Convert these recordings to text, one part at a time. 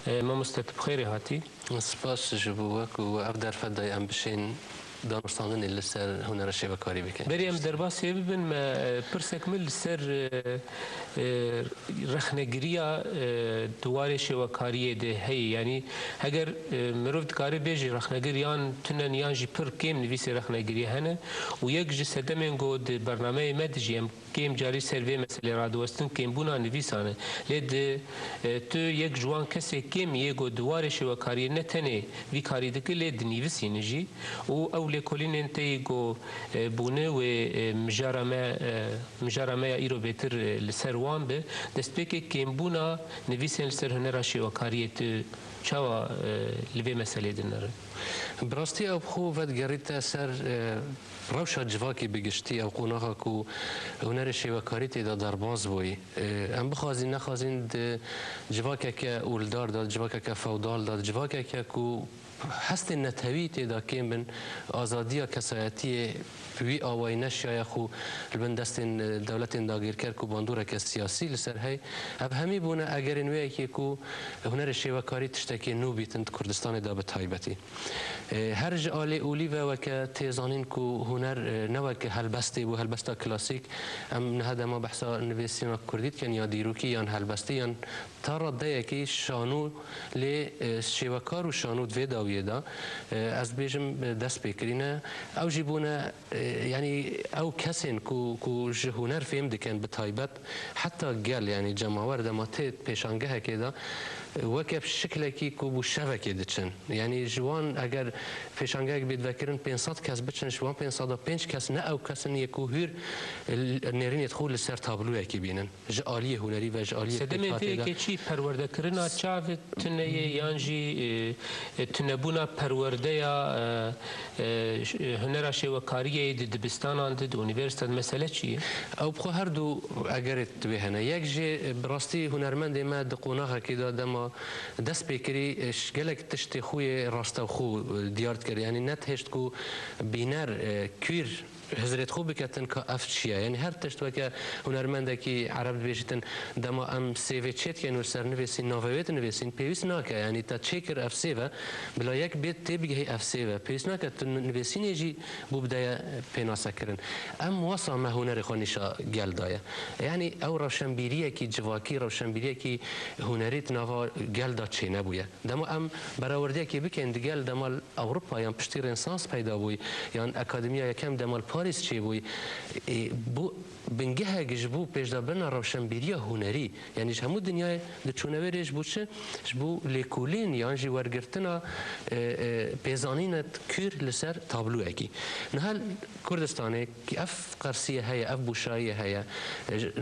ما مستت بخير هاتي سپاس جبوك و اف درفت دای ام بشین دانستاندن لسر هنر شبکاری بکن. بریم در باسی ببین ما پرسک مل سر رخنگریا دوار شبکاری ده هی یعنی اگر مروفت کاری بیجی رخنگریان تنن یانجی پر کم نویس رخنگری هنه و یک جسده من گود برنامه مدجیم کم جاری سروی مثل رادوستن کم بونا نویسانه لید تو یک جوان کسی کم یکو دوار شبکاری نتنه وی کاری دکه لید نویسی نجی و اول کلین انتي جو بونه و مجارمه ایرو بهتر لسروان به دستپیک کمبونا نویسن لسر هنر شیوکاریت چاوا لوی مسئله دنره براستی او خو ود گریت سر روشا جواکی بگشتی او قوناها کو هنر شیوکاری تیدا درباز بوی ام بخوازین نخوازین جواکی که اولدار داد جواکی که فودال داد جواکی که کو حست نتوی تیدا کم بن آزادی کسایتی وی آوای نشیا خو البن دست دولت داگیر کر کو باندوره که سیاسی لسر هی اب همی بونه اگر انوی که کو هنر شیوکاری تشتکی نو بیتن کردستان دا به تایبتی هر جالی اولی و که تیزانین کو هنر نو که هلبستی بو هلبستا کلاسیک ام نه ما بحثا نویسینا کردید کن یا دیروکی یا هلبستی یا تارا ده کی شانو ل شیوکار و شانو دوی داویه دا از بیجم دست بکرینه او جیبونه يعني او كسن كو هنر فهم دكان بتايبت حتى قال يعني جماور دماتيت بيشانجها كده وكب شكله كي كو بو شبكه دچن يعني جوان اگر بيشانجها بيتذكرن 500 كاس بچن جوان 505 كاس نه او كسن يكو هير نيرين يدخل لسر تابلو كي بينن جاليه هنري و جاليه سدمن في كي پرورده کرنا چاو تنه يانجي تنبونا پرورده يا هنر شوکاریه دبستان اند اونیورسیته مسئله چیه؟ او بخو هر دو اگرت بهنه یک جه براستی هنرمند ما دقوناها که دادم دست بکری گلک تشت خوی راستا خو دیارت کرد یعنی نت هشت کو بینر کیر هزرت خوب بکتن که افشیه یعنی هر تشت وکه هنرمنده که عرب بیشتن دما ام سیو چت که نور سر نویسین نوویت نویسین پیوست ناکه یعنی تا چکر اف سیو بلا یک بیت تبگه اف سیو پیوست ناکه تو نویسین یجی بو بدايه پیناسه کرن ام واسا ما هنر خونیشا گل دایه یعنی او روشنبیریه کی جواکی روشنبیریه کی هنریت نوا گل دا چه نبویه دما ام براوردیه کی بکند گل دمال اروپا یا پشتی رنسانس پیدا بوی یا اکادمیا یکم دمال پاریس چی بوی بو بنگه گجبو پیش دابنا روشنبیریه هنری یعنی همو دنیای دچونوریش بوچه بو لیکولین یعنی جی ورگرتنا پیزانینت کور لسر تابلو اکی نهال کردستانه که اف قرصیه هیا اف بوشاییه هیا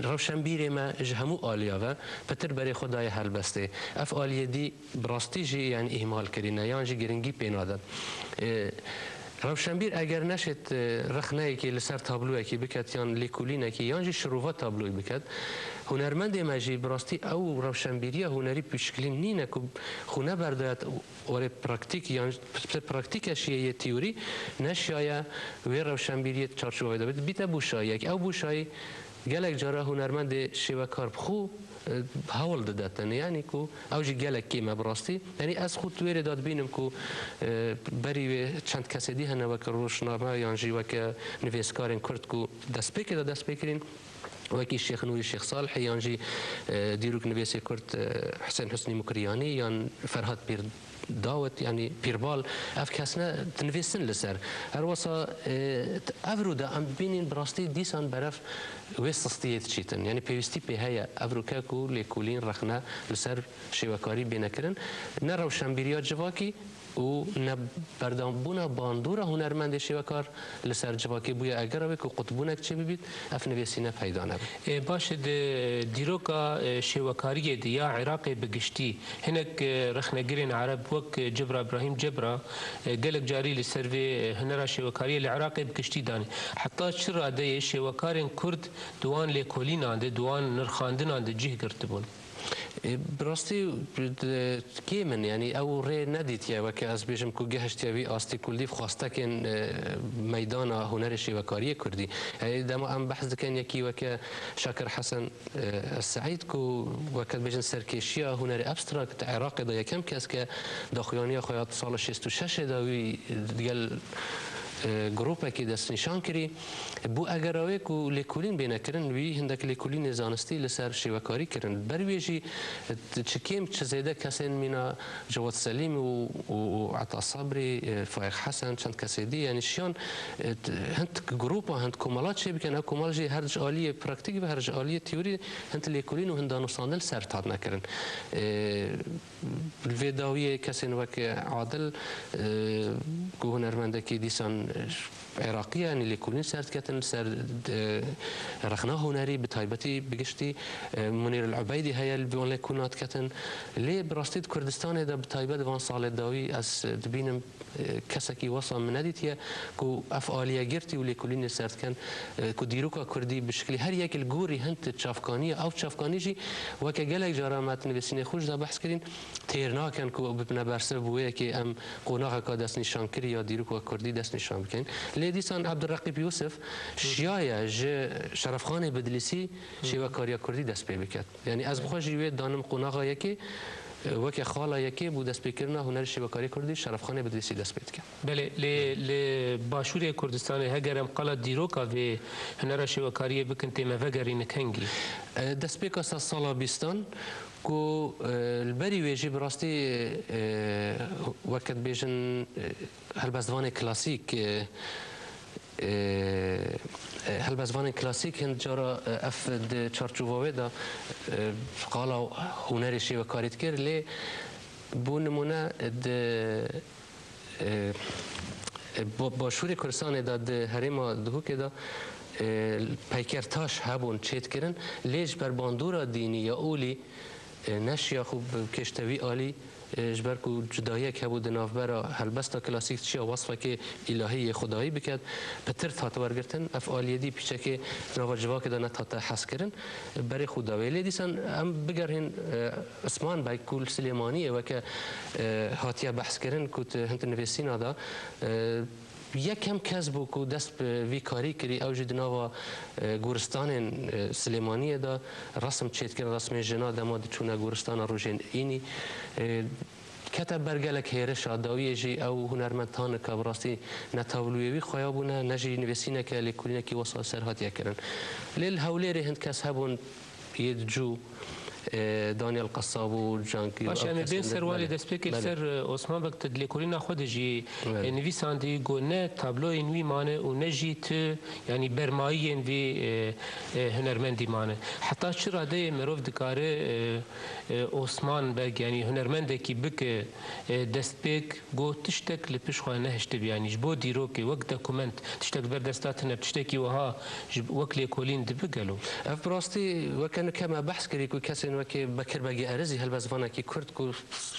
روشنبیری ما جهمو آلیا و پتر برای خدای حل بسته اف آلیه دی براستی جی یعنی اهمال کرینه یعنی جی گرنگی پیناده روشنبیر اگر نشد رخنه که لسر تابلوه که بکت یا لیکولینه که یا شروفات تابلوی بکت هنرمند ماجی براستی او روشنبیری هنری بشکلی نینه که خونه بردایت اور پراکتیک یا پراکتیکش یه تئوری نشاید و روشنبیری چارچوبه داد بیت بوشایی او بوشایی گلک جاره هنرمند شیوکار بخو حال دادن یعنی کو اوجی گلک کی مبراستی یعنی از خود توی داد بینم کو بری چند کسی دی هنر وک روشنامه یا جی وک نویسکارن کرد کو دست بکرین وکی شیخ نوری شیخ صالح یا جی دیروک نویسی کرد حسین حسنی مکریانی یا فرهاد پیر داوت يعني بيربال اف كاسنا تنفيسن لسر هر وصا افرو دا ام بينين براستي ديسان برف ويستستيت شيتن يعني بيستي بهيا افرو كاكو ليكولين رخنا لسر شيوكاري بينكرن نرو شمبيريات جواكي و نبردان بونا باندورا هنرمند شیوکار لسر جواکی بویا اگر اوی که قطبونک چه ببید اف نویسینه پیدا نبید باشد دیروکا شیوکاری دیا عراق بگشتی هنک رخنگرین عرب وک جبرا ابراهیم جبرا گلک جاری لسر هنرا شیوکاری العراق بگشتی دانی حتی چرا ده شیوکارین کرد دوان لیکولین آنده دوان نرخاندن آنده جه گرتبون براستی کی من یعنی او ری ندید یا وکی از بیشم کو گهشت یاوی آستی کلدیف خواسته کن میدان هنر شیوکاری کردی دما ام بحث کن یکی وکی شاکر حسن سعید کو وقت بیشن سرکشیا هنر ابستراکت عراق دا یکم کس که داخلانی خیات سال 66 داوی دیگل گروپی که دست نشان کری بو اگر اوی کو لیکولین بینه کرن وی هندک لیکولین زانستی لسر شیوکاری کرن برویجی چکیم چه زیده کسین مینا جواد سلیم و عطا صبری فائق حسن چند کسی دی یعنی شیان هند گروپا هند کمالات چه بکن او کمال جی هرج آلی پراکتیک و هرج آلی تیوری هند لیکولین و هندانو ساندل سر تاد نکرن الویداوی کسین وک عادل کو هنرمنده کی دیسان عراقی یعنی لیکولین سرد کتن سر رخنا هنری بتایبتی بگشتی منیر العبیدی هیا البیان لیکونات کتن لی براستید کردستان دا بتایبت وان سال داوی از دبینم کسکی وصا من ندیتیه کو افعالیه گرتی و لیکولین سرد کن کو دیروکا کردی بشکلی هر یک الگوری هنت چافکانی او چافکانی جی وکه گلک جارامت نویسین خوش دا بحث کرین تیرنا کن کو ببنا برسه بویه که ام قوناغ کا دست نشان کری یا دیروکا کردی دست نشان بکن لیدیسان عبدالرقیب یوسف شیایه شرف خان بدلیسی شیوکاری کردی دست پی بکرد یعنی از بخوا جیوه دانم قوناغا یکی وکی خاله یکی بود دست بکرنا هنر شیوکاری کردی شرف خان بدلیسی دست پید کرد. بله ل باشوری کردستان هگرم قلت دیروکا و هنر شیوکاری بکن تیم وگری نکنگی. دست بکا سال بیستان کو البری ویجی براستی وقت بیشن هلبزوان کلاسیک هلبزوان کلاسیک هند جارا اف د چارچوبه دا قالا هنر شیوکاری کرد لی بو نمونه د باشوری کردستان دا د هریما دهو که دا پیکرتاش هبون چیت کرن لیج بر باندورا دینی یا اولی نشیا خوب کشتوی عالی جبر کو جدایی که بود نافبرا هلبستا کلاسیک چیا وصفه که الهی خدایی بکد پتر تات ورگرتن افعالیه دی پیچه که ناوا جوا که دانه تات حس کرن برای خدایی لیدیسن ام بگرهن اسمان بای کول سلیمانیه و که هاتیه بحث کرن کت هنت نویسین آده یکم کس بو کو دست وی کاری کری او جدنا و گورستان سلیمانی دا رسم چیت کرد رسم جنا دماد چونه گورستان روزین اینی کتب برگلک هیرش آداوی جی او هنرمندان که براستی نتاولویوی خیابونه نجی نویسینه که لیکولینه کی وصل سرهاتیه کرن لیل هولیری هند کس هبون یدجو دانیل قصاب و جانکی باشه ام بین سروال دست بکل سر عثمان وقت لیکولین خود جی نویساندی گو نه تابلو اینوی مانه و نه جیت یعنی برمایی اینوی هنرمندی مانه حتی چرا ده مروف دکاره عثمان بگ یعنی هنرمنده کی بک دست بک گو تشتک لپش خواه نهشت بیانی جبو دیرو که وقت دکومنت تشتک بردستات نب تشتکی وها وقت لیکولین دبگلو اف براستی وکن کما بحث کری کو کسی وکی بکر بگی ارزی هلبزوانه کی کرد کو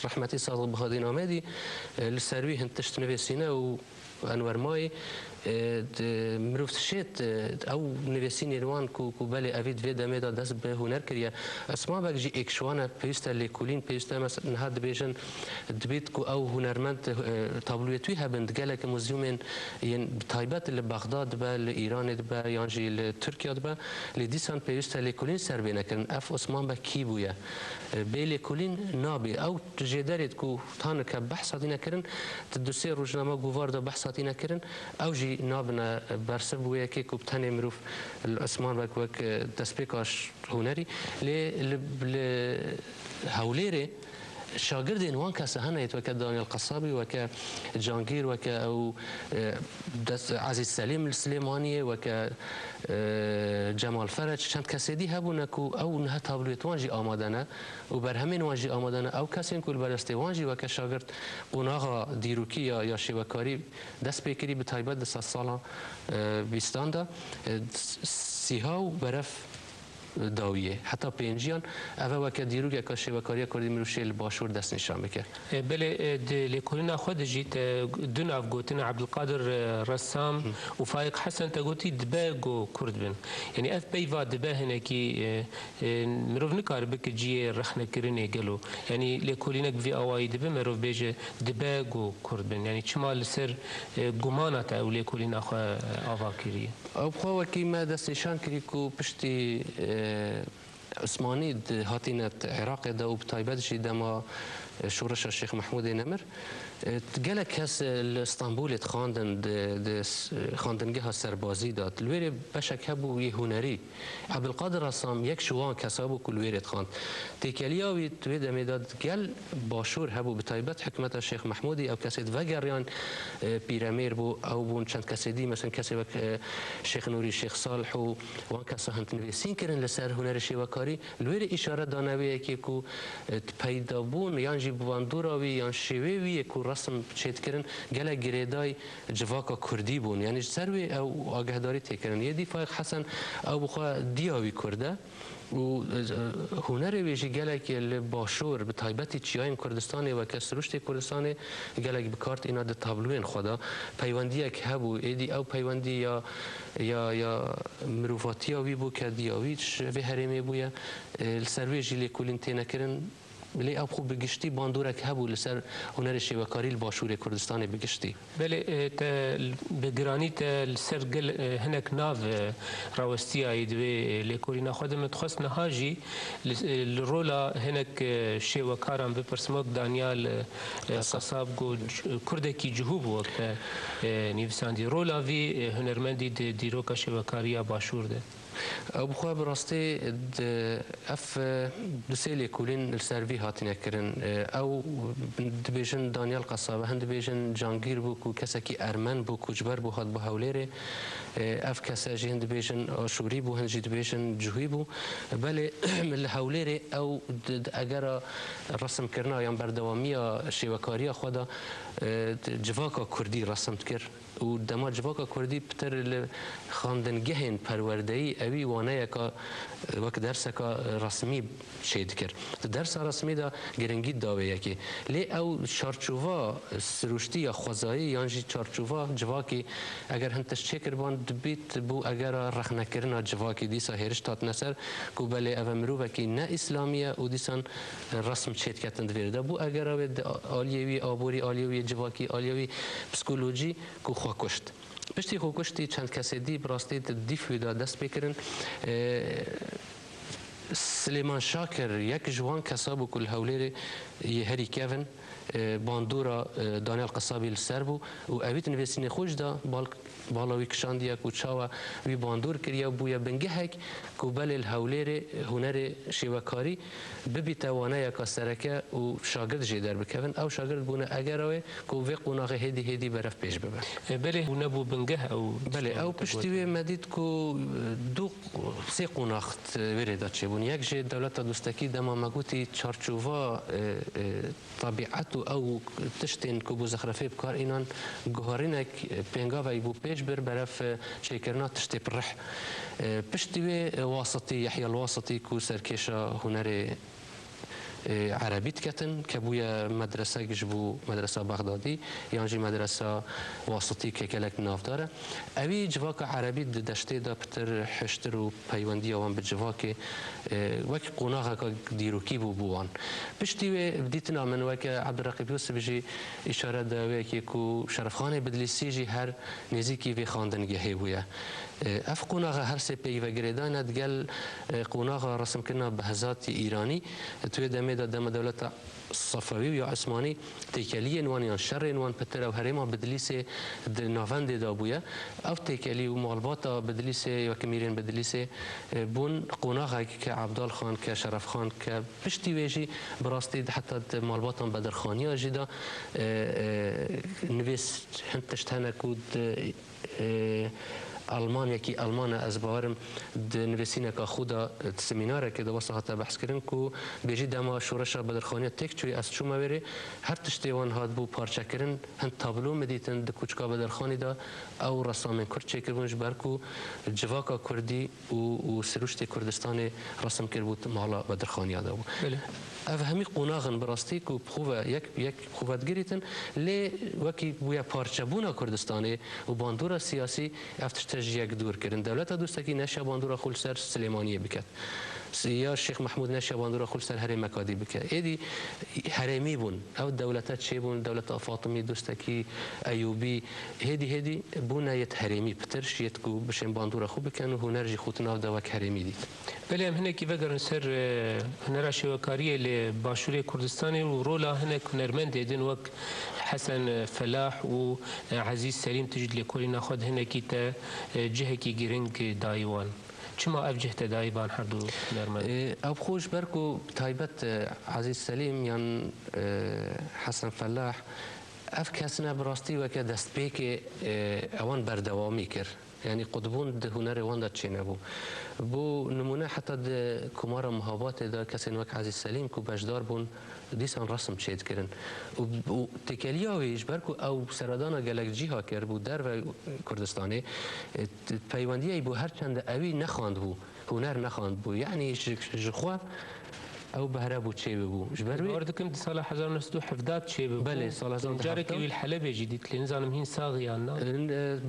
رحمتی صادق بهادین آمدی لسروی هند تشت نویسینه و انور مای مروفت شیت او نویسین ایروان کو بله اوید وید میدا دست به هنر کریه اسما بگی اکشوانه پیسته لیکولین پیسته مثلا نهاد بیشن دبیت کو او هنرمند تابلویتوی هبند گله که موزیومن ین تایبت لبغداد به ایران به یانجی لترکیه به لیدیسان پیسته لیکولین سر بینه کردن اف اسمان به کی بویه به لیکولین نابی او جدارید کو تان که بحثاتی نکردن تدوسی روزنامه گوارد بحثاتی نکردن او جی نابنا برسب بویا که کوبتن مروف الاسمان وک دست بکاش هنری ل هوليري شاگرد اینوان کسی هنیت وک دانیل قصابی وک جانگیر وک او عزیز سلیم السلیمانی وک جمال فرج چند کسی دی هبونه کو او نه تابلویت وانجی آمادنه و بر همین وانجی آمادنه او کسی کل برسته وانجی وک شاگرد قناغا دیروکی یا شیوکاری دست بکری به تایبت دست سالا بیستان دا سیها و برف داویه حتی پنجیان اوه وکه دیروگ اکا شیوکاری کردی مروشی باشور دست نشان بکه بله لكلنا خود جيت دون أفقوتنا عبد القادر رسام وفايق حسن تقولي دباغو كردبن يعني أف بيفا دبا هنا كي مروف نكار بك جي رخنا كرني قالوا يعني لكلنا في أواي دبا مروف بيجي دباغو كردبن يعني شمال سر جمانة أو لكلنا خا أفاكري أو خو وكي ما دست نشان كريكو بشتي عثماني هاتينة عراق دا وبتايبات جي دما شورش الشيخ محمود نمر تقلك هس الاسطنبول خاندن خاندنجها سربازي دات الويري بشك هبو يهونري عبد القادر رسام يك شوان كسابو كل ويري خاند تيكالياوي تويدا ميداد قال باشور هبو بتايبات حكمة الشيخ محمودي او كاسيد فقريان بيرامير بو او بون چند كاسيدي مثلا كاسي وك شيخ نوري الشيخ صالح وان كاسا هنت نويسين كرن لسر هنر شيوكاري الويري اشاره دانوي كيكو تبيدا بون يانجي بواندوراوي يان شيوي كو رسم چیت کردن گله گریدای جواکا کردی بون یعنی سروی او آگهداری تکردن یه دیفای حسن او بخوا دیاوی کرده و هنر ویژی گله که باشور به تایبتی چیاین کردستان و کسروشت کردستان گله بکارت اینا د تابلوین خدا پیوندی که هبو ایدی او پیوندی یا مروفاتی وی بو که دیاویچ به هرمی بویا سروی جلی کلین تینکرن بله اب خوب بگشتی باندورک هبو لسر هنر شیوکاری الباشور کردستان بگشتی بله بگرانی سر گل هنک ناو راوستی ایدوی لکورینا خودم تخص نهاجی الرولا هنک شیوکارم بپرسمک دانیال قصاب گو کردکی جهوب وقت نیفساندی رولا وی هنرمندی دیروکا شیوکاریا باشور ده او بخوا براستی اف دوسیلی کولین السروی هاتین کرن او دبیجن دانیال قصابه هند دبیجن جانگیر بو کو کسکی ارمن بو کوجبر بو هات بو هولره اف کساجی هند دبیجن آشوری بو هند دبیجن جوهی بو بله من هولره او اگر رسم کرنا یا بردوامی شیوکاری خدا جواکا کردی رسم کر و دما جواکا کردی بتر خاندنگهن پروردهی اوی وانه که وقت درس که رسمی شید کر درس رسمی دا گرنگی داوه یکی لی او چارچوبا سروشتی یا خوزایی یانجی چارچوبا جواکی اگر هنتش چکر باند بیت بو اگر رخنه کرنا جواکی دیسا هرش تات نسر کو بله او مروفه که نه اسلامیه و دیسان رسم شید کتند ویرده بو اگر او آلیوی آبوری آلیوی جواکی آلیوی پسیکولوژی کو خوا کشت پشتی خو کشتی چند کسی دی براستی دیفوی دا دست بکرن سلیمان شاکر یک جوان کسابو کل هولیر یه هری کیون باندورا دانیال قصابی لسر بو و اویت نویسین خوش دا بالاوی کشاندیا کو چاوا وی باندور کریا بویا بنگهک کو بل الهولیر هنر شیوکاری ببی توانه یک سرکه و شاگرد جدر بکن او شاگرد بونه اگر اوه کو وی قناغ هدی برف پیش ببر بله هونه بو بنگه او بله او پشتی مدید کو دو سه قناخت وردا چه بون یک جه دولت دوستکی دما مگوتی چارچووا طبیعت او تشتین کو بو زخرفه بکار اینان گوهرینک پنگاوی بو پیش بر برف شیکرنا تشتی پرح پشتی واسطی یحیی الواسطی کو سرکشا هنر عربی کتن که بویا مدرسه جبو مدرسه بغدادی یانجی مدرسه واسطی که کلک ناف داره اوی جواک عربی دشته دا پتر حشتر و پیوندی آوان به جواک وک قناغه که دیروکی بوان پشتی بدیتنا من وک عبدالرقیب یوسف جی اشاره دا وکی کو شرفخان بدلیسی جی هر نزیکی وی خاندنگه بویا اف قناغه هر سه پیوه گریدان دگل قناغه رسم کنا بهزات ایرانی توی دمه دم دولت صفوی یا عثمانی تیکلی نوان یا شر نوان پتر او هرما بدلیس ناوند دابویا او تیکلی و مالبات بدلیس یا کمیرین بدلیس بون قناغه که عبدال خان که شرف خان که پشتی ویجی براستی حتی مالبات بدرخانی جدا نویس هنتشتنه کود آلمانیا کی آلمان از باورم د نویسینه که خدا سمیناره که دوست هاته بحث کردن کو بیجی دما شورش بدرخانی تک چوی از چوم وری هر تشتیوان هات بو پارچه کردن هن تابلو مدیتن د کوچکا بدرخانی دا او رسام کرد چه کردنش برکو جواکا کردی و سروشت کردستان رسم کرد بود مالا بدرخانی دا بود. اف همی قناغن براستی کو بخوه یک قوت گریتن لی وکی بویا پارچه بونا کردستانی و باندورا سیاسی افتش یک دور کردن دولت دوستی نشه باندورا خول سر سلیمانیه بکد یا شیخ محمود نشه باندورا خول سر هرم مکادی بکد ایدی هرمی بون او دولت چه بون دولت فاطمی دوستی ایوبی هدی بون یت هرمی پترش یت کو بشن باندورا خوب بکن و هنرجی خوتنا دوک هرمی دید. بله هم هنکی وگرن سر هنر شوکاریه ل باشوری کردستانی و رولا هنک هنرمند دیدن وک حسن فلاح و عزیز سلیم تجد لکوری نخود هنکی تا جه کی گرنگ دایوان چما افجه تا دایوان هر دو هنرمند او خوش برکو تایبت عزیز سلیم یان حسن فلاح اف کسنا براستی وک دست پیک اوان بردوامی کرد يعني قطبون ده هنر واندا تشينا بو نمونه حتى ده كمارا مهابات ده كسين وك عزيز سليم كو بجدار بون ديسان رسم شيد كرن و تكالياويش بركو او سردانا گلک جيها كر بو در كردستاني پیونديه بو هر چند اوي نخواند بو هنر نخواند بو يعني جخوا او بهربو تشي بو جبروي وردكم سال 1970 تشي بو بله سال 1970 جارك الحلبه جديد لنزانم هين صاغيانا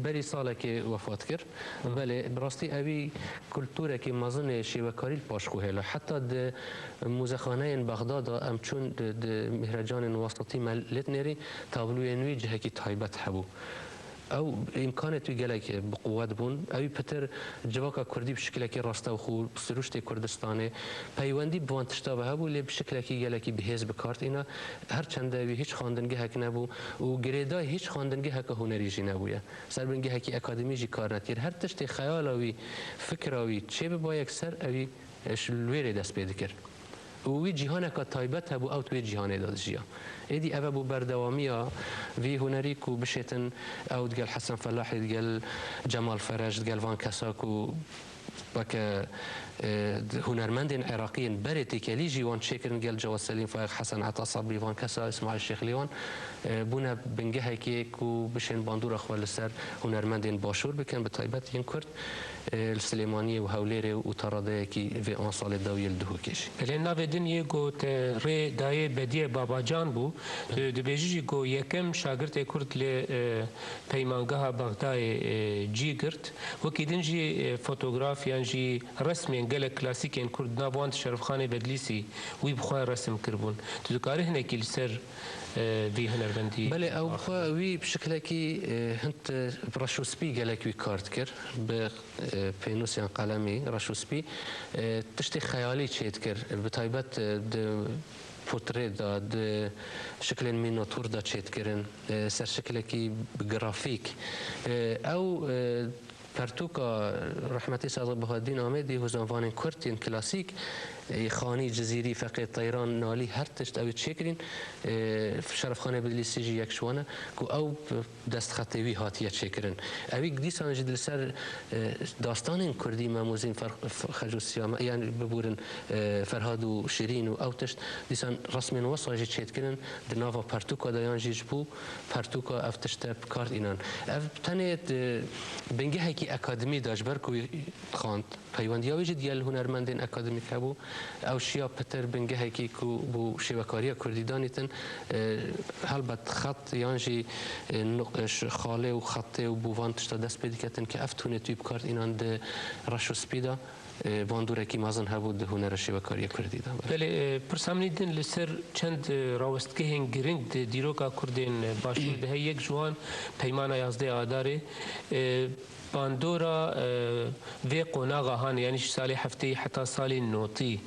بري ساله كي وفات كر بله براستي ابي كولتوره كي مازن شيوكاري باشخو هلا حتى د موزخانه بغداد ام چون د مهرجان وسطي ملتنري تابلو ينوي جهه كي تايبت حبو او امکانت گلک بقوت بون اوی پتر جواکا کردی بشکل کی راسته و خو سروشت کردستانه پیوندی بوان تشتا به هبو لی بشکل کی گلکی بهز بکارت اینا هر چند اوی هیچ خواندنگی هک نبو و گریدا هیچ خواندنگی هک هنری جی نبویا سر بنگی هکی اکادمی جی کار نتیر هر تشت خیال اوی فکر اوی چه با یک سر اوی شلویر دست پیدا کرد وی جهان که تایبت هبو او توی جهان داد جیا ایدی اوه بو بردوامیا وی هنری کو بشیتن او دگل حسن فلاحی دگل جمال فرج دگل وان کساکو وک هنرمندین عراقیین بری تکلی جوان شکرن گل جواد سلیم فایق حسن عطا صبری وان کسا اسماعیل شیخ لیوان بونا بنگه کی کو بشین باندور اخوال سر هنرمندین باشور بکن به تایبت ین کرد السليمانية وهوليري وتراده كي في انصال داويل دهوكيش. لأن نافدين يجو تري داي بديه بابا جان بو دبيجي يجو يكم شاگرد كرد ل پیمانگاه بغداد جي كرد وكيدن جي فوتوغراف يعني جي رسم ينقل كلاسيك ين كرد نابوان شرف خاني بدليسي ويبخوا رسم كربون تذكره هنا كي السر في هنرمندي بله او بخوا وی بشکل کی هنت رشوسبی گلک وی کارت کر به پینوسیان قلمی رشوسبی تشتی خیالی چید کر به تایبت پورتری داد شکل میناتور دا چید کرن سر شکل کی گرافیک او پرتوکا رحمتی صادق بهادین آمدی هزانوان کرتین کلاسیک خانی جزیری فقط طیران نالی هر تشت اوی چکرین شرف خانه بدلیسی جی یک شوانه کو او دست خطوی هاتیه چکرین اوی دیسان جدل سر داستان کردی ماموزین خجوسیا یعنی ببورن فرهاد و شیرین و او تشت دیسان رسمین وصاجی چکرین دناوا پرتوکا دایان جیج بو پرتوکا اف تشت کارت اینان اف تنید بنگه کی اکادمی داش برکوی خواند پیوندیاوی جدیل هنرمندین اکادمی کبو او شیا پتر بنگه کی کو بو شبکاری کردی دانیتن هلبت خط یانجی نقش خاله و خطه و بووان تشتا دست بدیکتن که افتونه توی بکارت اینان ده رشو سپیدا باندوره کی مازن هبود هنر شبکاری کردی دام. بله پرسامنی دن لسر چند راوست که هنگ گرینگ دیروکا کردین باشور ده یک جوان پیمانه یازده آداره باندورا في قناغا هان يعني سالي هفتي حتى سالي نوتي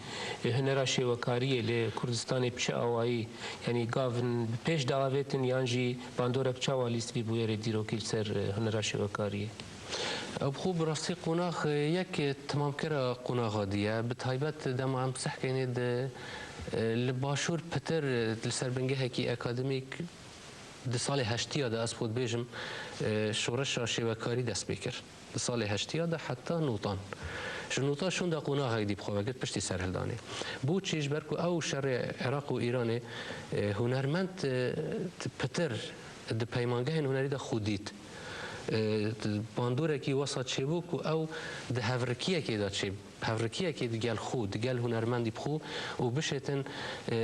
هنا راشي وكاريه لكردستان بشاوي يعني قافن بيش دعوتن يانجي باندورا بشاواليست في بوير ديرو كيل سر هنا راشي وكاريه بخو براستی قناغ یک تمام کرا قناغ دیه به تایبت دم عم سحکینی ده لباشور پتر لسر بنگه کی اکادمیک د سال 80 ده اسپود بیجم شورش شیوکاری دست بکر سال هشتیا ده حتی نوتان شنوتا شون دا قونا هایی دی بخواه وگرد پشتی سرهلدانه بود چیش برکو او شر عراق و ایران هنرمند پتر د پیمانگه هنری دا خودید باندوره کی وسط چه بو کو او ده هورکیه کی دا چه هورکیه کی دگل خود دگل هنرمندی بخو و بشتن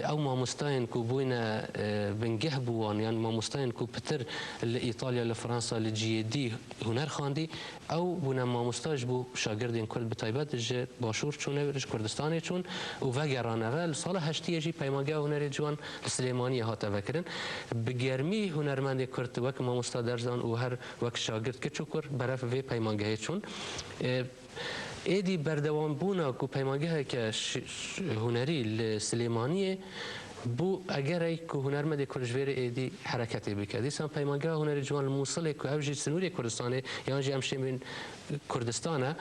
او مامستاین کو بوینا بنگه بوان یعنی مامستاین کو پتر لإيطاليا لفرنسا لجي دي هنر خاندي او بونا مامستاج بو شاگردین کرد بتایبت ج باشور چونه رش کردستان چون و وگرانه ول سال هشتی جی پیمانگه هنر جوان سلیمانی هات وکرن بگرمی هنرمند کرد وک مامستا درزان و هر وک شاگرد که چوکر برف وی پیمانگه چون ایدی بردوام بونا کو پیمانگه که هنری سلیمانیه بو اگر ای که هنرمند کرجویر ایدی حرکتی بکردی سام پیمانگه هنری جوان موصله که اوجی سنوری کردستانه یعنی جی همشه من کردستانه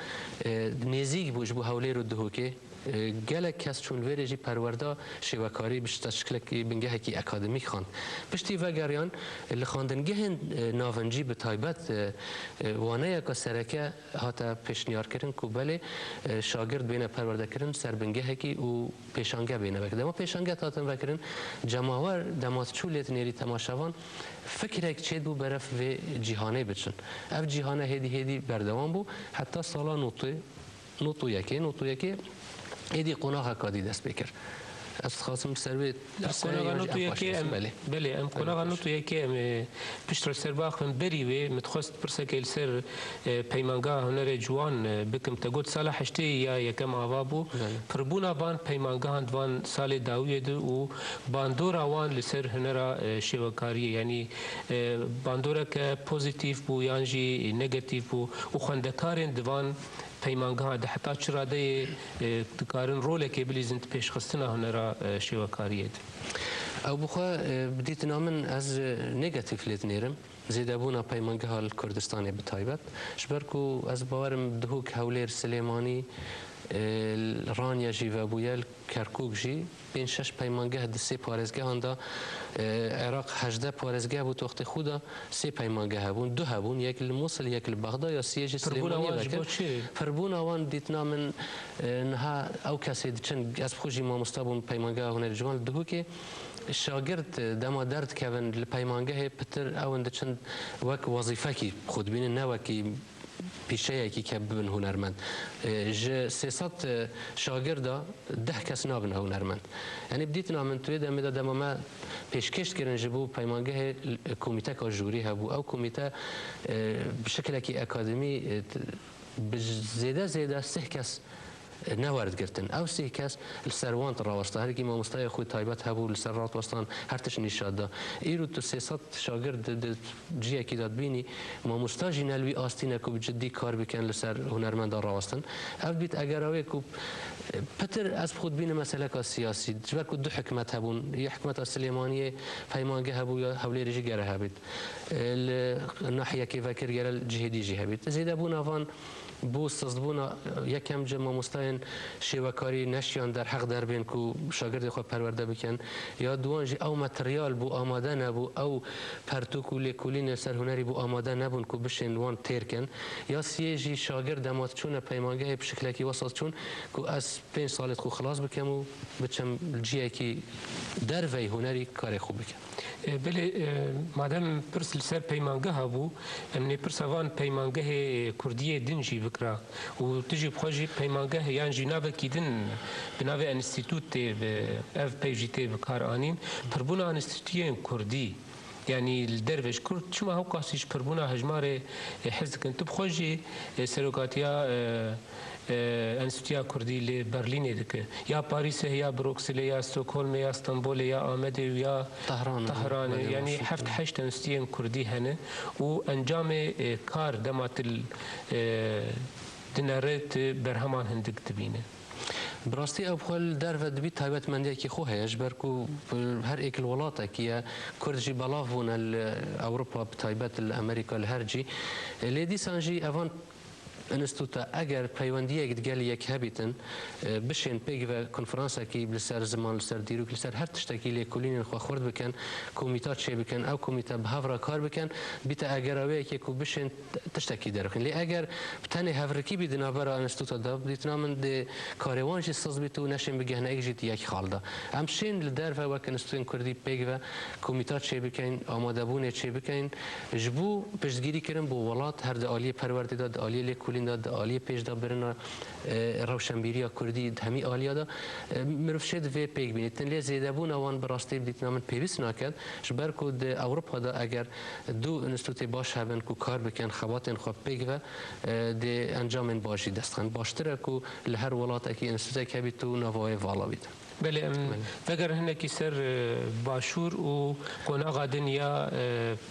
نزیک بوش بو حوله رو دهو که گلک کس چون ویرجی پرورده شوکاری بشت شکل کی بنگه کی اکادمیک خواند پشتی وگریان لخواندنگه ناونجی به تایبت وانه یک سرکه هاتا پیشنیار کردن که بله شاگرد بینه پرورده کردن سر بنگه کی و پیشانگه بینه وکرد اما پیشانگه تاتن وکردن جماور دمات چولیت نیری تماشاوان فکر یک چید بو برف و جهانه بچن اف جهانه هدی بردوان بو حتی سالا نوتو یکی ایدی قناغ کادی دست بکر از خواستم سروی قناغ نوتو یکی بله ام قناغ نوتو یکی ام پشت سرباخ من بری و متخواست پرسکه السر پیمانگاه هنر جوان بکم تگود سال هشتی یا یکم آوابو پربونا وان پیمانگاه وان سال داویه دو و باندورا وان لسر هنر شوکاری یعنی باندورا که پوزیتیف بو یانجی نگاتیف بو و خواندکارن دوان پیمانگاه ده حتی چرا ده دکارن رول که بلیزند پیش خستنا هنرا شوکاریه او بخوا بدیت نامن از نگاتیف لیت نیرم زیده بونا پیمانگاه کردستانی بتایبت شبرکو از باورم دهوک هولیر سلیمانی رانیا جی و بویل کرکوک جی بین شش پیمانگاه ده سه پارزگاه هنده عراق 18 پارزگاه بود وقت خودا سه پیمانگاه بون دو هبون یک الموصل یک البغداد یا سیج سلیمانی وکر فربون آوان دیتنا من نها او کسی چند از خوشی ما مستابون پیمانگاه هنر جوان دهو که شاگرد دما درد کردن لپیمانگاه پتر اون چند وک وظیفه کی خود بین نه وکی پیشه کی که ببن هنرمند ج 300 شاگردا 10 کس نابن هنرمند یعنی بدیت نامن توی دم دادم ما پیشکش کردن جبو پیمانگاه کمیته کا جوری هبو او کمیته بشکل کی اکادمی زیاده 3 کس نوارد گرتن او سه کس السروان راوسته هر کی ما مستای خود تایبت هبو السرات وستان هر تش نشاد دا ایرو تو 300 شاگرد جی کی داد بینی ما مستاجی نلوی آستینه کو جدی کار بکن لسر هنرمند راوستن او بیت اگر اوی کو پتر از خود بین مسئله کا سیاسی جبر کو دو حکمت هبون یه حکمت سلیمانیه پیمانگه هبو یا حولی رجی گره هبید ناحیه کی فکر گره جهادی جی هبید زیده بون آوان بو استضبونا یکم جمع مستعین شوکاری نشیان در حق در بین کو شاگرد خود پرورده بکن یا دوانجی او متریال بو آماده نبو او پرتوکولی کولین سر هنری بو آماده نبون کو بشین وان تیر کن یا سیجی شاگرد دمات چون پیمانگه بشکل کی وسط چون کو از 5 سالت خو خلاص بکم و بچم جی کی در وی هنری کار خوب بکن بله مادام پرس لسر پیمانگه هبو امنی پرسوان پیمانگه کردیه دنجی بکرا و تجي بخوجي پیمانگه یان جناب کیدن بناوی انستیتوت اف پی جی تی بکار آنین پربونا انستیتوین کردی يعني الدرويش كرد شو ما هو قاسيش بربونا هجماري حزب كنت بخوجي سيروكاتيا انستيتویا كردي لبرلين دك يا باريس يا بروكسل يا ستوكهولم يا اسطنبول يا آمد يا طهران يعني حفت حشت انستيتوين كردي هنا وانجام كار دمات دنارت برهمان هندك تبينه براستی او خل در و دبی تایبت مندی کی خو هیش برکو هر ایک الولاتا کی کردجی بلافون اروپا تایبت الامریکا الهرجی لیدی سانجی اوان انستوتا اگر پیوندی گل یک هبیتن بشین پیگ و کنفرانس کی بلسر زمان لسر دیروک لسر هر تشتکی لیکولین خو خورد بکن کمیته چه بکن او کمیته به هفرا کار بکن بیت اگر اوی که کو بشین تشتکی درخن لی اگر تنه هفرکی بدنا برا انستوتا دا دیتنا من د کاروانش ساز بیتو نشین بگهنه اجیت یک خالدا همشین لدر و کنستوین کردی پیگ و کمیته چه بکن آماده بونه چه بکن جبو پشتگیری کردن بو ولات هر د عالی پرورده داد عالی لیکولین داد عالی پیش دا برنا روشنبیری کردی همی عالیه دا مروف شد و پیگ بینید تن لی زیاده بون آوان براستی بدیت نامن پیوست نکرد شبر کود اروپا دا اگر دو انستوتی باش هبن کو کار بکن خباتن خواب پیگ و د انجام باشی دستخن باشتره کو لهر ولات اکی انستوتی که بیتو نوای والا بید بله فکر هنکی سر باشور و قناع دنیا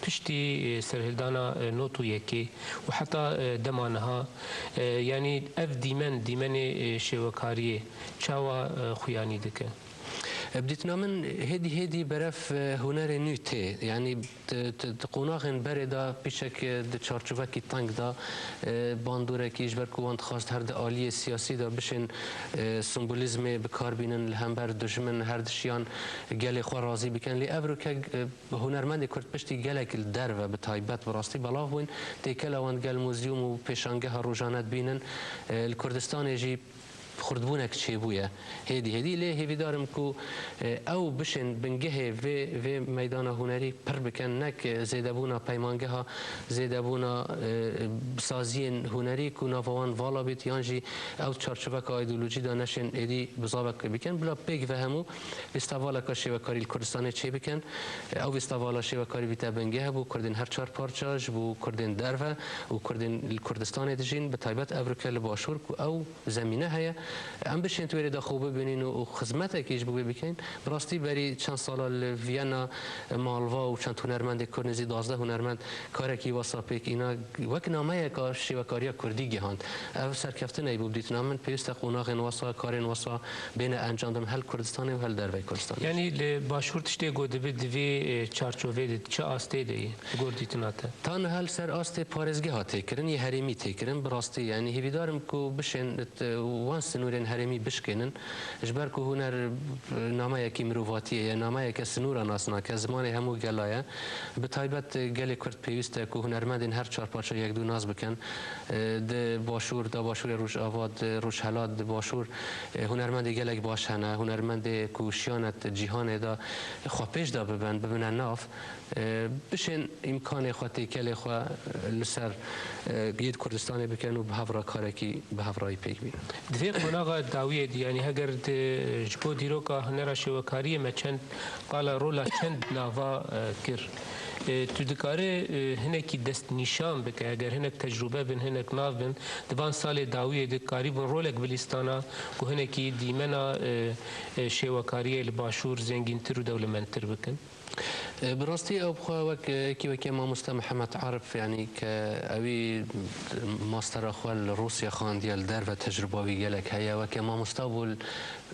پشتی سرهلدانا نوتو یکی و حتی دمانها یعنی اف دیمن شوکاریه چاوا خویانی دکه بديت نامن هدي برف هنر نوتي يعني تقوناغن بردا بشك د چارچوبه کی تانگ دا باندوره کی جبر کوانت خواست هر د عالی سیاسی دا بشن سمبولیزم بکار بینن لهمبر دشمن هر دشیان گل خو راضی بکن لی ابرو که هنرمند کرد پشتی گلک در و به تایبت براستی بلاغ بوین تیکل وان گل موزیوم و پیشانگه روزانت بینن الکردستان جی خردبونك تشيبويا هدي ليه هي دارم كو او بشن بنجه في ميدان هنري پر بكن نك زيدبونا بيمانجها زيدبونا سازين هنري كو نافوان فالا بيت يانجي او تشارچوبك ايديولوژي دانشن ادي بزابك بكن بلا بيك فهمو استوالا كشيوكاري الكردستان تشي بكن او استوالا شيوكاري بيتا بنجه بو كردن هر چار پارچاج بو كردن درفه و كردن الكردستان دجين بتايبت افريقيا لباشور او زمينه هي ام بشین توی دا خوبه ببینین و خدمت کیش بگوی بکن براستی بری چند سال وینا مالوا و چند هنرمند کرنزی 12 هنرمند کار کی واساپیک اینا وک نامه کار شیوکاریا کردی گهاند او سرکفته نی بود دیت نامن پیست قوناغ واسا کارن واسا بین انجام دم هل کردستان و هل دروی کردستان یعنی باشور تشتی گود به دوی چارچوبه چه آسته دی گردیت ناته تان هل سر آسته پارزگه ها تکرن یه هریمی تکرن براستی یعنی هی دارم کو بشن وانس سنورن هرمی بشکنن اجبر که هنر نامه یکی مروفاتیه یا نامه یک سنور ناسنا که زمان همو گلایه به تایبت گل کرد پیوسته که هنرمندین هر چهار پارچه یک دو ناز بکن د باشور دا باشور روش آواد روش حلات باشور هنرمند گلک باشنه هنرمند کوشیانت جهان دا خواپیش دا ببینن ناف بشن امکان خواهی کل خواه لسر گید کردستان بکن و به هفرا کارکی به هفرای پیک بینن دوی قناغ داویه یعنی اگر جبو دیروکا هنر شوکاری ما چند قال رولا چند ناوا کر تو دکاره هنکی دست نشان بکه اگر هنک تجربه بین هنک ناو بین دوان سال داویه دکاری بون رولک بلیستانا که هنکی دیمنا شوکاری لباشور زنگینتر و دولمنتر بکن براستی او بخوا وکی ماموستا محمد عارف يعني كأوي ماستر اخوال روسيا خان ديال دار و تجربه ويجلك هيا وكي ماموستا بول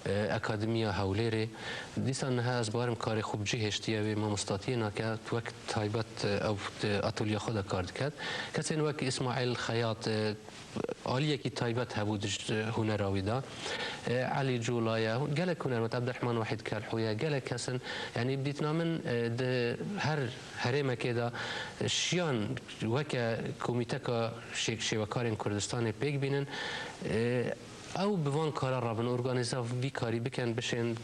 اكاديميا هوليري ديسان ها ازبارم كاري خوب جهشتيه و ماموستاتينا که وقت تايبت او اتوليا خود کار کرد کسین وقت اسماعیل خیاط عالیه کی تایبت هبود هنراوی دا علي جولايا قالك هنر عبد الرحمن وحيد كالحويا قالك كسن يعني بديت نامن هر هرمه كده شيان وكا كوميتكا شيوكارين كردستان بيك بينن او بوان کارا را بن ارگانیزا وی کاری بکن بشن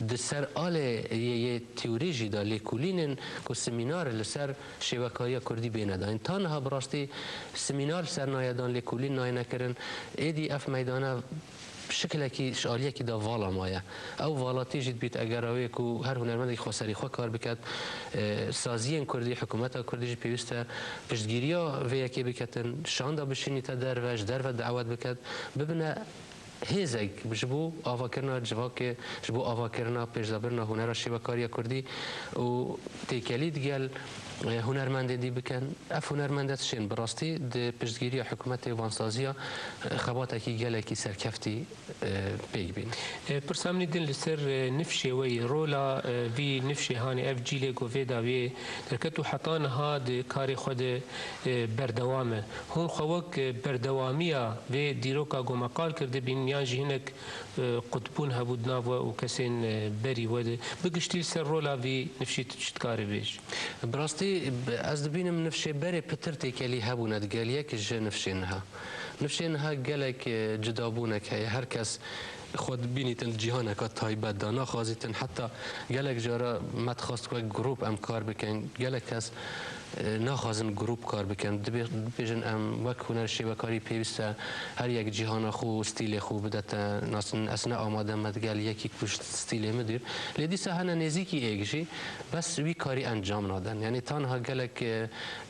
د سر آله یه تیوری دا لیکولینن که سمینار لسر شبکه‌های کردی بینه دا این تنها براستی سمینار سر نایدان لیکولین نای نکرن ایدی اف میدانه شکلی که شالیه که دا والا مایه او والاتی جد بیت اگر اوی که هر هنرمندی خواستری خواه کار بکد سازی کردی حکومت کردی جد پیوسته پشتگیری ها و یکی بکتن شانده بشینی تا در و دعوت بکد ببینه هیزک جبو آواکرنا جواک جبو آواکرنا پیشدابرنا هنر شیوکاری کردی و تکلیت گل هنرمند دی بکن اف هنرمندت شین براستی د پشتگیری حکومت وانسازیا خبات کی گله کی سرکفتی پیگ بین پرسامنی دن لسر نفشه وی رولا وی نفشه هانی اف جیل گویدا وی درکتو حتان ها د کار خود بردوامه هون خوک بردوامیا و دیروکا گومقال کرده بین یا جهنک قطبون هبودنا و کسین بری ود بگشتی سر رولا وی نفشه تشتکاری بیش براستی از دبینم نفشه بره پتر تکلی هبوند گل یک جه نفشینها گلک جدابونک هی هر کس خود بینیتن جهان که تایبت دانا خواستن حتی گلک جارا متخواست که گروپ ام کار بکن گلک کس نخوازن گروپ کار بکن بیشن ام وقت هنر شیوکاری پیوسته هر یک جهان خو استیل خو بدت ناسن اسنا آماده مدگل یکی کشت استیل مدیر لیدی سهنا نزیکی ایگشی بس وی کاری انجام نادن یعنی تنها گلک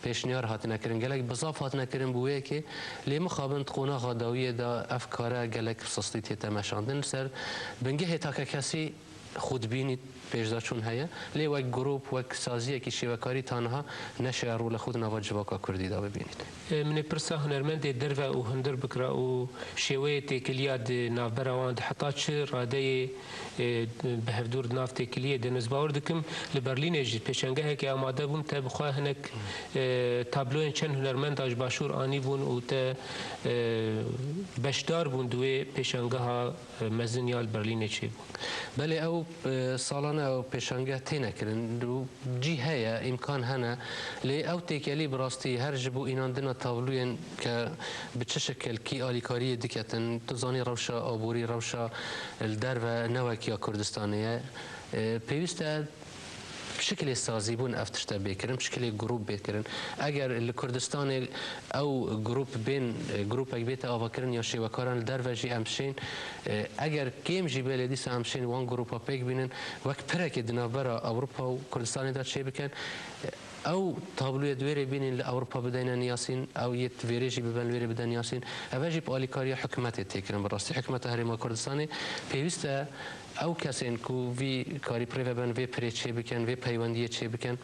پیشنیار هات نکرن گلک بزاف هات نکرن بویه که لی مخابن تخونا خداویه دا افکاره گلک سستیتی تماشاندن سر بنگه هتا کسی خود بینید پیشدا چون هیا لی وک گروپ وک سازی کی شیوکاری تنها نشه رول خود نوا جواکا کردی دا ببینید من پرسا هنرمند درو و هندر بکرا و شیوه تکلیه د نافبروان د حتی چه راده به هفدور ناف تکلیه د نزباور دکم لبرلین جی پیشنگه که آماده بون تا بخواه هنک تابلوین چند هنرمند آج باشور آنی بون و تا بشدار بون دوی پیشنگه ها مزنیال برلین چی بون بله او سالانه او پیشنگه تینه کرن جی هیا امکان هنه لی او تکلی براستی هر جبو اینان دنا تابلوین که به چه شکل کی آلیکاری دکتن تزانی روشا آبوری روشا الدر و نوکیا کردستانیه پیوسته بشكل سازی بون افتشتا بکرن بشكل گروپ بکرن اگر الکردستان او گروپ بین گروپ اگ بیت آواکرن یا شیوکاران در وجی امشین اگر کیم جی بلدیس امشین وان گروپا پیک بینن وک پرک دنابرا اروپا و کردستان دا چه بکن او تابلوی دویری بینین لاوروپا بدین نیاسین او یت ویریجی ببن ویری بدن نیاسین اوجی پالیکاری حکومت تکرن براستی حکومت هرما کردستان پیوسته او کسین کو وی کاری پریو بن وی پری چه بکن وی پیوندی چه بکن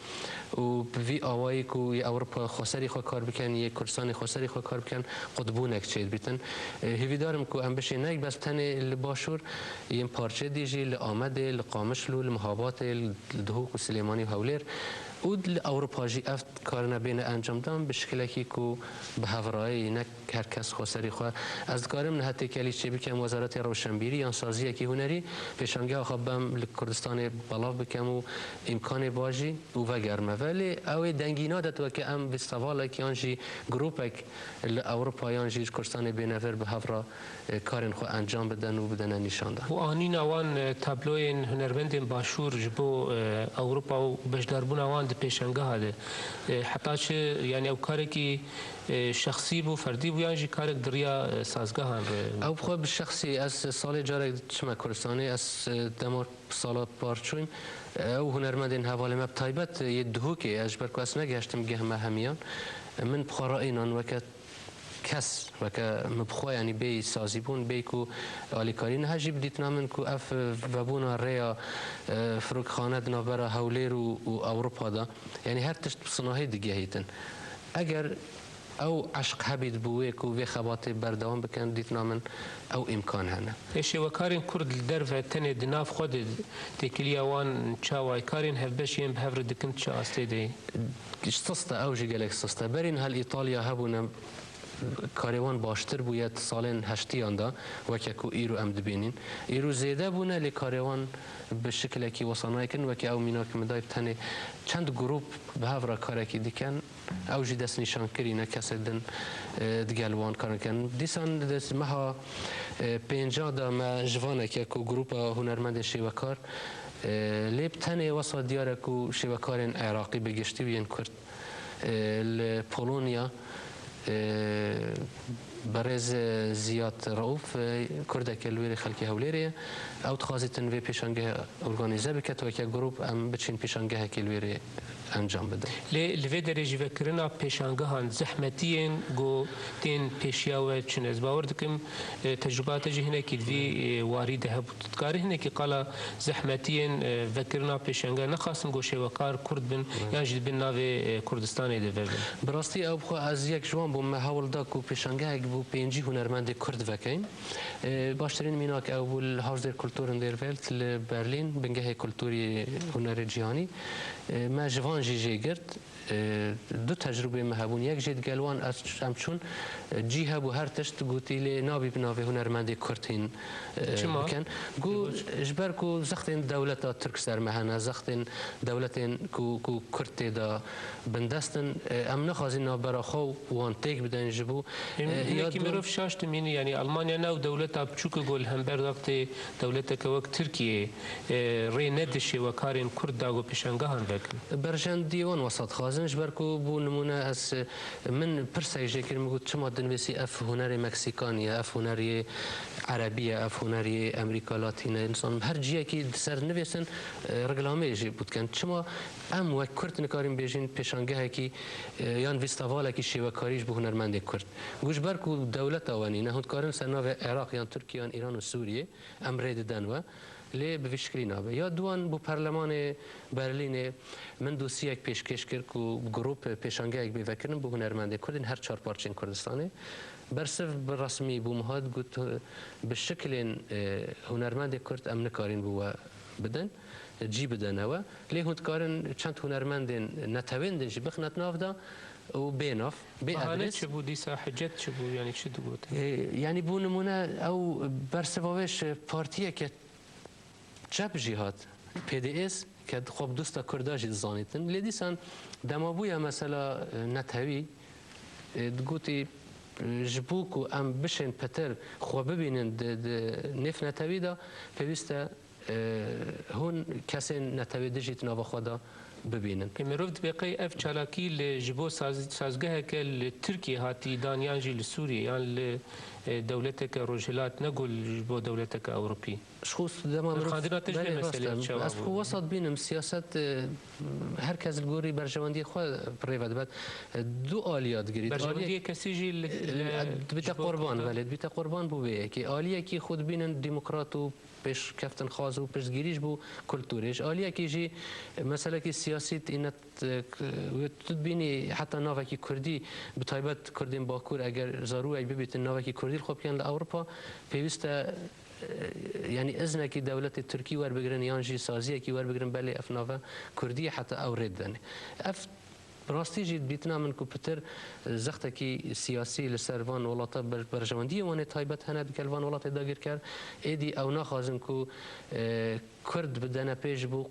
و وی آوایی کو اروپا خسری خو کار بکن یک کردستان خسری خو کار بکن قطبونک چه بیتن هیوی دارم کو ام بشه نک بس تن لباشور یم پارچه دیجی لآمد لقامشلو لمهابات لدهوک و سلیمانی و هولیر اود اروپا جی افت کارنا بین انجام دام به شکلی که کو به هفرایی نک هر کس خسری خو از کارم نه تکلی چه بکم وزارت روشنبیری یا سازی کی هنری پیشنگاه خبم لکردستان بلاف بکم و امکان باجی او وگرمه ولی او دنگینا داد و که ام بستواله که آنجی گروپک اروپایان جی کردستان بینور به هفرا کارن خو انجام بدن و بدن نشان داد و آنی نوان تابلوین هنرمند باشور جبو اروپا و بجداربون آوان پیشنگاه هده حتی چه یعنی او کاری که شخصی بو فردی بو یعنی کارک دریا سازگاه هم او خود شخصی از سال جارک چما کردستانی از دمار سال پارچویم او هنرمندین حواله مب تایبت یه دهوکی اجبر که اصلا گشتم گه همیان من بخارائینان وکت کس و که مبخوا یعنی بی سازی بون بی کو آلیکاری نه جیب دیت نامن کو اف و بونا ریا فروک خانه دنابرا هولیر و اروپا دا یعنی هر تشت صناعی دیگه هیتن اگر او عشق هبید بوی کو وی خبات بردوام بکن دیت نامن او امکان هنه شیوکارین کرد در و تنه دناف خود تکلی وان چاوای کارین هفبشیم به هفر دکن چا استی دی اشتسته او جی گلک سسته برین هل ایتالیا هبونم کاروان باشتر بوید سالن هشتیان دا وکه کو ایرو ام دبینین ایرو زیده بونه لی کاروان به شکل کی وصانای کن وکه او مینا که مدای تنه چند گروپ به هفرا کاره کی دیکن او جی دست نشان کری نکسه دن دگلوان کارن کن دیسان دست مها پینجا دا ما جوانه که کو گروپ هنرمند شیوکار لیب تنه وصا دیاره کو شیوکارن عراقی بگشتی وین کرد پولونیا برز زیاد رؤوف کردک الویری خلکی هولیریه او تخازی تنوی پیشانگه ارگانیزه بکت و که گروپ ام بچین پیشانگه کلویری انجام بده. لوی درجی فکرنا پیشانگه هن زحمتیین گو تین پیشیا و چون از باور دکم تجربات جهنه کدوی وارد هبود کاری هنه کی قلا زحمتیین فکرنا پیشانگه نخواستم گو شوکار کرد بن یا جد بن ناو کردستان ده براستی او بخو از یک جوان بوم هول دا کو پیشانگه بو پنجی هنرمند کرد وکین باشترین میناک اول هاوس در کلتورن در ولت لبرلین بنگه کلتوری هنر جهانی ما جوان جی گرد دو تجربه مهبون یک جد گلوان از همچون جی هبو هر تشت گوتی لی نابی بناوی هنرمند کرتین بکن گو اجبر کو زختین دولت ترک سر مهنه زختین دولت کو کرت دا بندستن ام نخوازین نابرا خو وان تیک بدن جبو یکی مروف شاشت مینی یعنی آلمانیا نو دولت بچوک گل هم برداخت دولت که وقت ترکیه ری ندشه و کارین کرد داغو پیشنگاه هم بکن برجان دیوان وسط خازنش برکو بو نمونه از من پرسایجه که میگو چما دنویسی اف هنر مکسیکانیه اف هنر عربیه اف هنر امریکا لاتینه انسان هر جیه که سر نویسن رگلامه جی بود کن چما ام و کرد نکاریم بیشین پیشانگاه کی یان ویستاواله کی شیوکاریش به هنرمند کرد گوش برکو دولت آوانی نه کارن سناو عراق یا ترکیه یا ایران و سوریه امرید دنوا لی به شکلی نابه یا دوان بو پارلمان برلین من دوسیه یک پیشکش کرد که گروپ پیشانگاه یک بیوکرن بو هنرمند کردین هر چهار پارچین کردستانه برسف برسمی بو مهاد گوت به شکل هنرمند کرد ام نکارین بو بدن جی بدن و لی هند کارن چند هنرمند نتویندن جی بخنت ناف دا و بيناف بهانه چه بود دیسا حجت چه بود یعنی چه دوگوت یعنی بو نمونه او برسواوش پارتیه که چپ جهات پی دی اس که خوب دوستا کرداجی زانیتن لیدیسان دمابویا مثلا نتوی گوتی جبوکو ام بشن پتر خوب ببینن نف نتوی دا پیوسته هون کسی نتوی دجیت ناوا خدا ببینن که مروفت بقی اف چالاکی لجبو سازگاه که لترکیه هاتی دانیان جی لسوریه یان دولتك روجلات نقول بو دولتك أوروبي شخوص دما خاندنا تجلي مسألة از خو وسط بینم سیاست هر کس الگوری برجواندی خود پریود بعد دو آلیات گرید برجواندی کسی جی بیت قربان ولید بیت قربان بو به کی آلیه کی خود بینن دموکرات و پیش کفتن خاص و پیش گیریش بو کلتورش آلیه کی جی مثلا کی سیاسی اینت تبینی حتی ناوکی کردی به تایبت کردیم باکور اگر ضروری ببیت ناوکی کردی خوب کن لأوروپا پیوسته يعني إذن كي دولة تركيا ور بجرن يانجي سازية كي ور بجرن بالي أفنافا كردية حتى أورد دني أف براستي جيت بيتنا من كوبتر زخت كي سياسي لسرفان ولاتا برجواندية وانا تايبت هنا بكلفان ولاتا داير كار إيدي أو ناخذن كو كرد بدنا بيج بو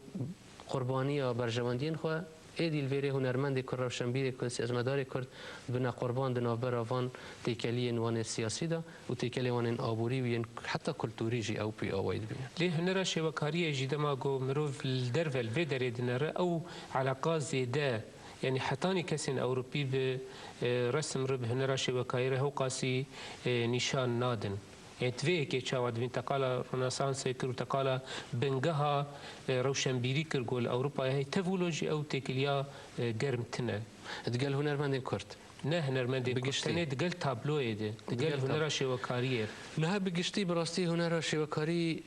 قربانية برجواندين خو ایدی الویره هنرمند کرد شنبیل کنسی از مدار کرد بنا قربان دنابر آوان تیکلی وان سیاسی دا و تیکلی وان آبوری و حتی کلتوری جی او پی آواید بین. لی هنر شبکاری جدما گو مروف الدرفل في دريد نرى او علاقات زيادة يعني حتاني كسن أوروبي برسم رب هنر شبكائي هو قاسي نشان نادن. يعني تفيه كي شاود بين تقالا رنسانس كرو تقالا بنجها روشنبيري كرجول أوروبا هي تفولوجي أو تكليا جرم تنا. تقال هنرمند كرد. نه هنرمند كرد تقال تابلو إيده تقال هنر شبكارير. نه بگشتی براستی هنر شبکاری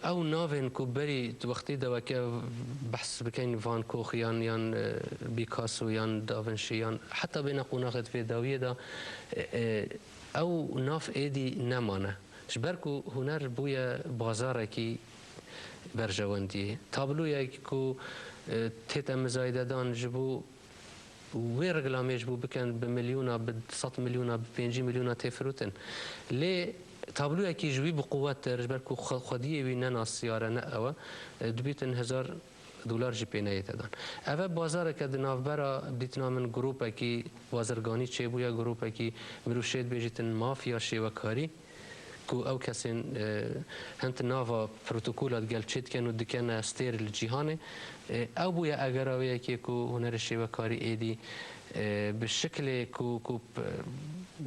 او ناون کوبری وقتی دوکه بحث بکن وان کوخ یان بیکاسو یان داونشی یان حتی بین قناقت في داویه دا او ناف ایدی نمانه. شبرکو هنر بویا بازار کی برجواندی تابلوی کو تیتا مزایده دان جبو ویر رقلامیش بو بکن بمليونا ب100 مليونا ب5 مليونا تفروتن لی تابلوی کی جوی بقوت رجبرکو خودیه وی نناس یاره نه او دبیتن $1000 جی پینه دادن. اوه بازار که دنافبرا بیتنا من گروپه کی بازرگانی چه بویا گروپه کی مروشید بیجیتن مافیا شیوکاری کو او کسین هنت ناوا پروتوکولات گلچید کنو دکن استیر الجهانه او بویا اگراویه که کو هنر شیوکاری ایدی به شکل کو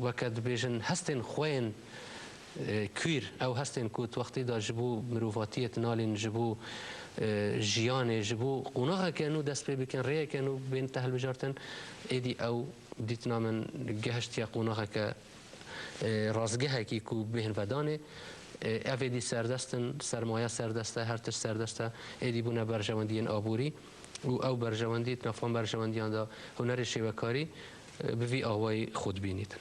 وقت بیشن هستن خوین کویر او هستن کوت وقتی دا جبو مروفاتیت نالین جبو جیان جبو قناها كانوا دست پی بکن ریا كانوا بین تهل بجارتن ایدی او دیتنا من گهشت یا قناها که رازگه کی کو بهن ودانه اویدی سردستن سرمایه سردسته هر تش سردسته ایدی بونه برجواندین آبوری و او برجواندی نفهم برجواندیان دا هنر شبکاری بوی آوای خود بینید.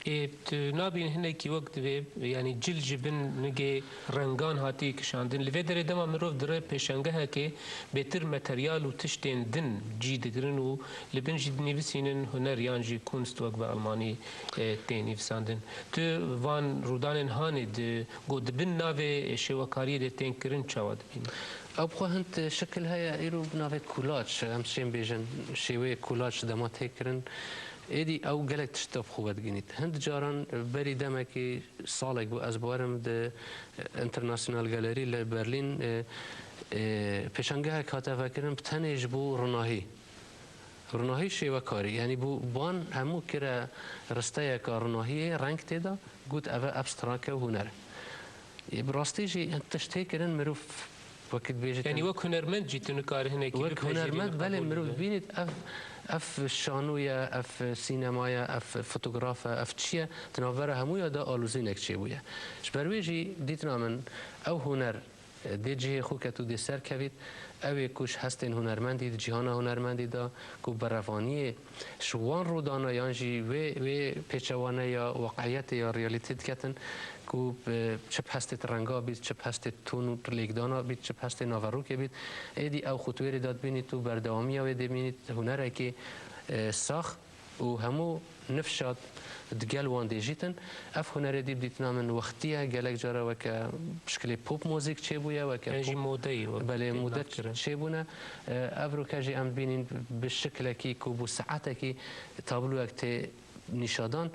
نابین هنه کی وقت به یعنی جل جبن نگه رنگان هاتی کشاندن لوی دره دما مروف دره پیشنگه ها که بهتر متریال و تشتین دن جی دگرن و لبن جد نویسینن هنر یانجی کنست وقت به آلمانی تین نویساندن. تو وان رودان هاند گود بن ناوی شوکاری ده تین کرن چواد بین. اب هنت شکل های ایرو ناوی کولاچ همچنین بیشن شیوه کولاچ دمات هکرن ایدی او گلک تشتاب خوبت گینید هند جاران بری دمه که سالک بو از بارم ده انترناسیونال گالری لبرلین پیشنگه کاتا فکرم بتنیج بو رناهی شیوه کاری یعنی بو بان همو کرا رسته که رناهی رنگ تیدا گوت اوه ابستراکه و هنره براستی جی تشتی کرن مروف وقت بیجت یعنی وک هنرمند جیتون کار هنه کی وک هنرمند بله مروف بینید اف شانویا اف سینمایا اف فوتوغرافا اف چیه تناوره همویا دا آلوزینک چی بویا شبرویجی دیتنا من او هنر دی جه خو که تو دی سر کوید اوی کش هستین هنرمندی جهان هنرمندی دا کو برفانی شوان رو دانا یانجی و پیچوانه یا واقعیت یا ریالیتیت کتن کو چپ هستت رنگا بید چپ هستت تون لیکدانا بید چپ هست ناورو که بید ایدی او خطوری داد بینید تو بردوامی او دی بینید هنره که ساخ و همو نفشاد دگل وان دیجیتن اف هنر دیب دیتنا من وقتیه گلک جاره و که بشکل پوپ موزیک چه بویه و که انجی مودهی بله موده چه بونه افرو کجی ام بینین به شکل کی کو بو ساعته کی تابلو اکت نشادان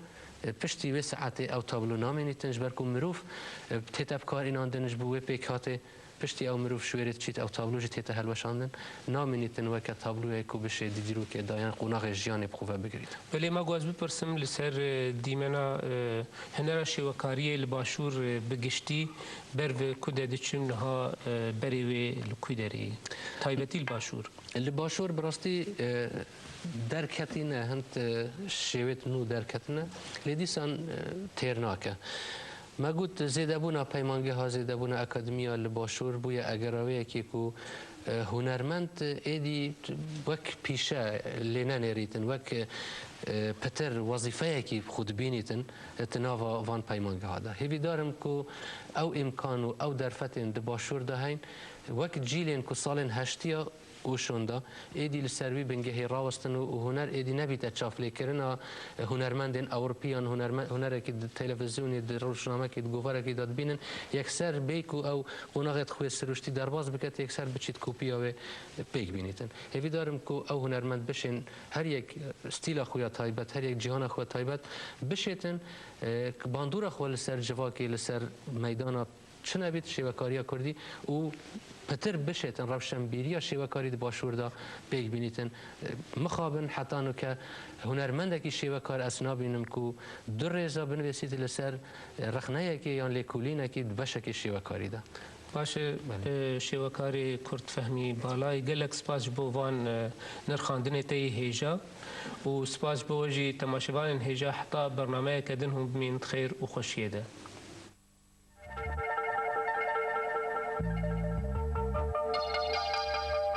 پشتی و ساعته او تابلو نامینی تنج برکو مروف تیتاب کار اینان دنج بو پیکاته پشتی او مروف شویرت چیت او تابلو جی تیتا هلوشاندن نامینیتن و که تابلوی کو بشه دیدیرو که دایان قوناغ جیان بخوفه بگرید ولی ما گواز بپرسم لسر دیمنا هنر شوکاری لباشور بگشتی بر و کده دچون ها بری و لکویدری تایبتی الباشور الباشور براستی درکتینه هنت شویت نو درکتینه لیدیسان تیرناکه ما قلت زیده بونا پیمانگه ها زیده بونا اکادمیا لباشور بویا اگراوی که کو هنرمند ایدی وک پیشه لینا نریتن وک پتر وظیفه کی خود بینیتن تناوا وان پیمانگه ها ده هیوی دارم کو او امکانو او درفتن لباشور ده هین وک جیلین کو سالن هشتیا اوشوندا ایدی لسروی بنگه راوستن و هنر ایدی نبیت چافلی کرنا هنرمندن اروپیان هنر که تلویزیونی روزنامه که گوهر که داد بینن یکسر بیکو او قناقت خوی سروشتی درباز بکت یکسر بچیت کوپیا و بیک بینیتن هیوی دارم کو او هنرمند بشین هر یک استیل خویا تایبت هر یک جهان خویا تایبت بشیتن باندور خو لسر جواکی لسر میدان چنه بیت شیوکاریا کردی و پتر بشیتن روشن بیریا شیوکاری دی باشور دا بیگ بینیتن مخابن حتی نو که هنرمنده که شیوکار اسنا بینم کو در ریزا بنویسید لسر رخنه که یا لیکولینه که بشه که شیوکاری دا باشه شیوکاری کرد فهمی بالای گلک سپاس بو وان نرخاندن تی هیجا و سپاس بو وجی تماشوان هیجا حتی برنامه کدن هم بمین خیر و خوشیه ده